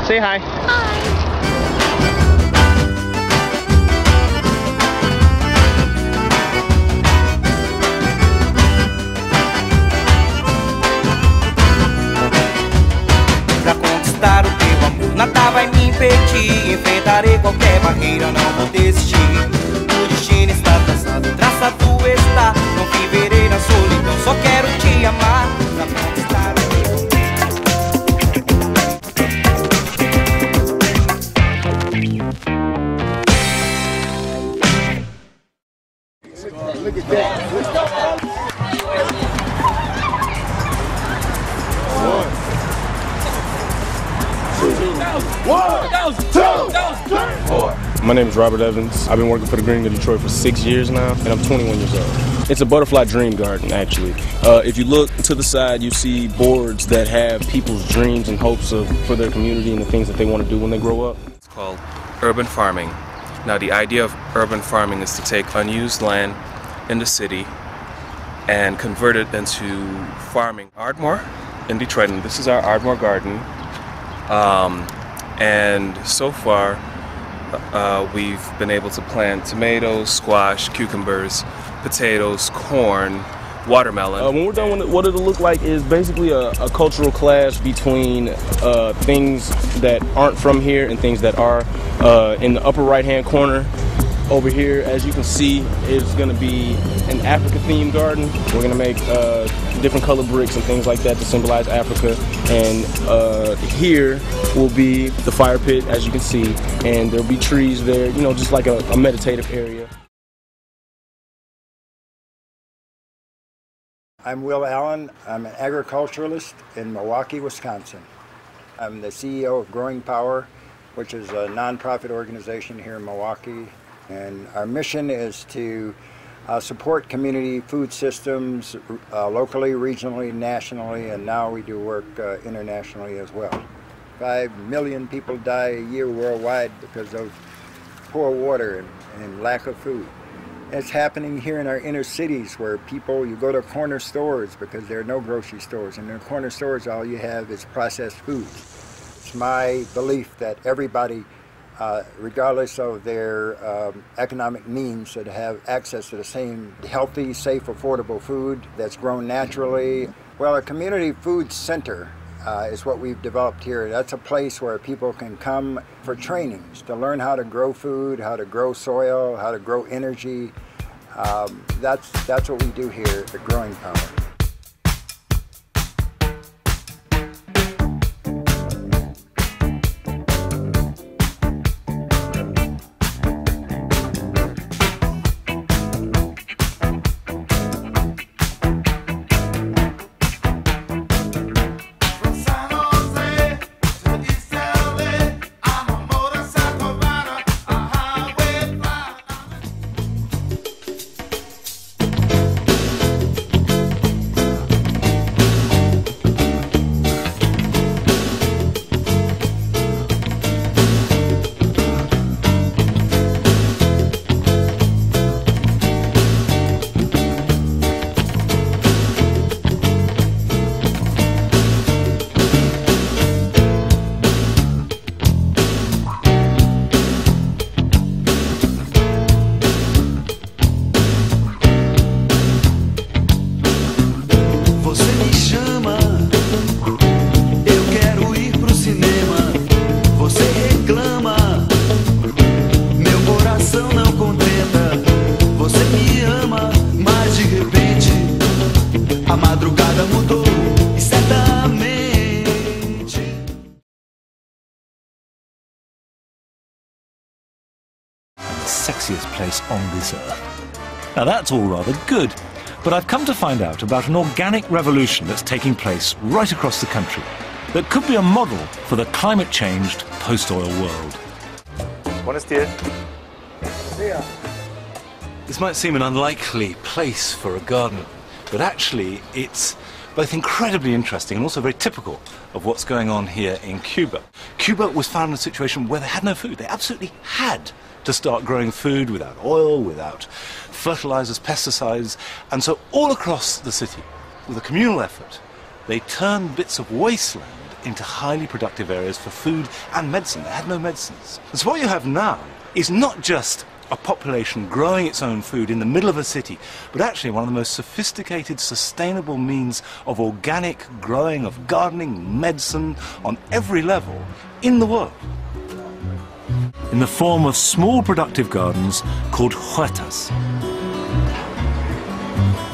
Say hi. Hi. Pra conquistar o teu amor, nada vai me impedir. Enfrentarei qualquer barreira, não vou desistir. O destino está traçado, traçado está. Não viverei na solidão, só quero te amar. Pra conquistar o Look at that. My name is Robert Evans. I've been working for the Green of Detroit for 6 years now, and I'm 21 years old. It's a butterfly dream garden, actually. If you look to the side, you see boards that have people's dreams and hopes for their community and the things that they want to do when they grow up. It's called urban farming. Now, the idea of urban farming is to take unused land in the city and convert it into farming. Ardmore in Detroit, and this is our Ardmore garden. And so far, we've been able to plant tomatoes, squash, cucumbers, potatoes, corn, watermelon. When we're done, what it'll look like is basically a cultural clash between things that aren't from here and things that are. In the upper right-hand corner, over here, as you can see, is going to be an Africa-themed garden. We're going to make different color bricks and things like that to symbolize Africa. And here will be the fire pit, as you can see, and there'll be trees there, you know, just like a meditative area. I'm Will Allen. I'm an agriculturalist in Milwaukee, Wisconsin. I'm the CEO of Growing Power, which is a nonprofit organization here in Milwaukee. And our mission is to support community food systems locally, regionally, nationally, and now we do work internationally as well. 5 million people die a year worldwide because of poor water and lack of food. It's happening here in our inner cities where people, you go to corner stores because there are no grocery stores. And in the corner stores, all you have is processed food. It's my belief that everybody, regardless of their economic means, should have access to the same healthy, safe, affordable food that's grown naturally. Well, a community food center is what we've developed here. That's a place where people can come for trainings to learn how to grow food, how to grow soil, how to grow energy. That's what we do here at Growing Power. Sexiest place on this earth. Now that's all rather good, but I've come to find out about an organic revolution that's taking place right across the country that could be a model for the climate-changed post-oil world. Buenos dias. This might seem an unlikely place for a garden, but actually it's both incredibly interesting and also very typical of what's going on here in Cuba. Cuba was found in a situation where they had no food. They absolutely had to start growing food without oil, without fertilizers, pesticides, and so all across the city, with a communal effort, they turned bits of wasteland into highly productive areas for food and medicine. They had no medicines. And so what you have now is not just a population growing its own food in the middle of a city, but actually one of the most sophisticated, sustainable means of organic growing, of gardening, medicine, on every level in the world. In the form of small productive gardens called huertas.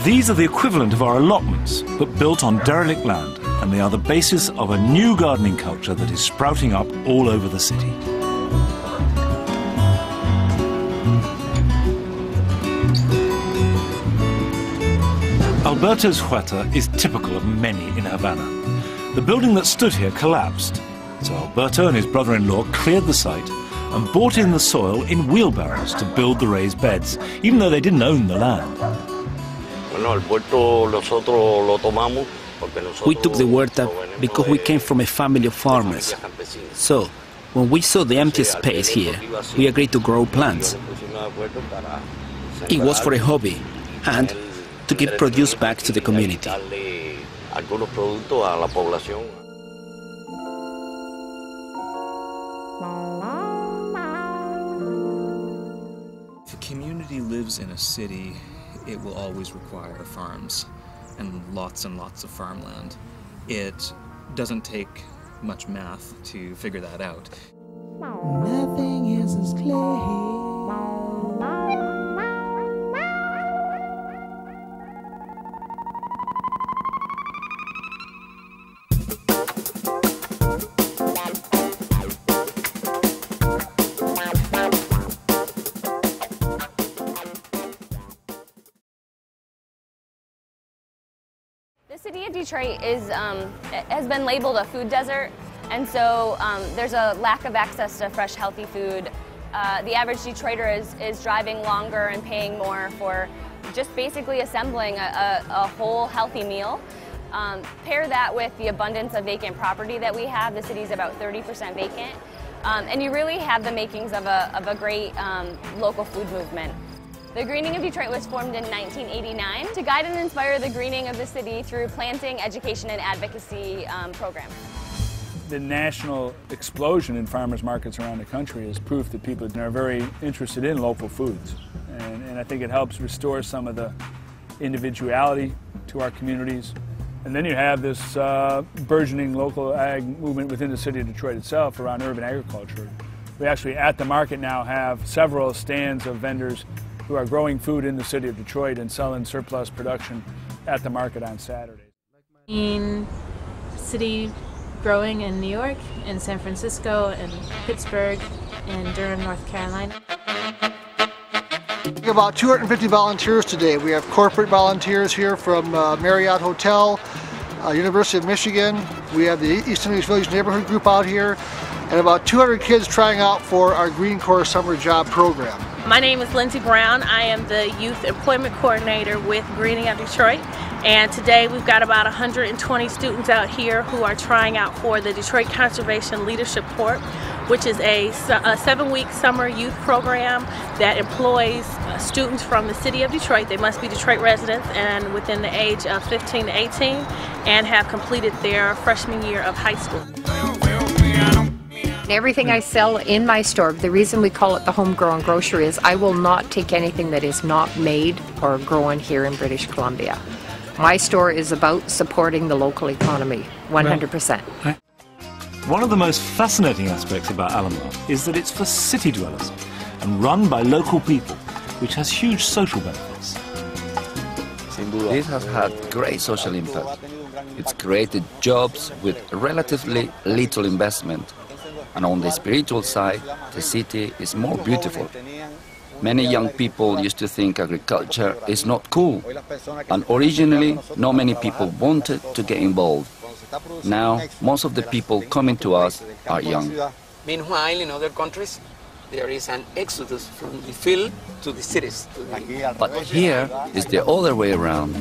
These are the equivalent of our allotments, but built on derelict land, and they are the basis of a new gardening culture that is sprouting up all over the city. Alberto's huerta is typical of many in Havana. The building that stood here collapsed, so Alberto and his brother-in-law cleared the site and brought in the soil in wheelbarrows to build the raised beds, even though they didn't own the land. We took the huerta because we came from a family of farmers. So, when we saw the empty space here, we agreed to grow plants. It was for a hobby and to give produce back to the community. If a community lives in a city, it will always require farms and lots of farmland. It doesn't take much math to figure that out. Nothing is as clear. The city of Detroit has been labeled a food desert, and so there's a lack of access to fresh, healthy food. The average Detroiter is driving longer and paying more for just basically assembling a whole healthy meal. Pair that with the abundance of vacant property that we have. The city's about 30% vacant, and you really have the makings of a great local food movement. The Greening of Detroit was formed in 1989 to guide and inspire the greening of the city through planting, education, and advocacy programs. The national explosion in farmers markets around the country is proof that people are very interested in local foods. And I think it helps restore some of the individuality to our communities. And then you have this burgeoning local ag movement within the city of Detroit itself around urban agriculture. We actually, at the market now, have several stands of vendors who are growing food in the city of Detroit and selling surplus production at the market on Saturdays. In city growing in New York, in San Francisco, in Pittsburgh, in Durham, North Carolina. We have about 250 volunteers today. We have corporate volunteers here from Marriott Hotel, University of Michigan. We have the Eastern East Village Neighborhood Group out here, and about 200 kids trying out for our Green Corps Summer Job Program. My name is Lindsay Brown. I am the Youth Employment Coordinator with Greening of Detroit, and today we've got about 120 students out here who are trying out for the Detroit Conservation Leadership Corps, which is a 7-week summer youth program that employs students from the city of Detroit. They must be Detroit residents and within the age of 15 to 18 and have completed their freshman year of high school. Everything I sell in my store, the reason we call it the homegrown grocery is I will not take anything that is not made or grown here in British Columbia. My store is about supporting the local economy, 100%. One of the most fascinating aspects about Alamar is that it's for city dwellers and run by local people, which has huge social benefits. This has had great social impact. It's created jobs with relatively little investment. And on the spiritual side, the city is more beautiful. Many young people used to think agriculture is not cool, and originally not many people wanted to get involved. Now, most of the people coming to us are young. Meanwhile, in other countries, there is an exodus from the field to the cities. But here is the other way around.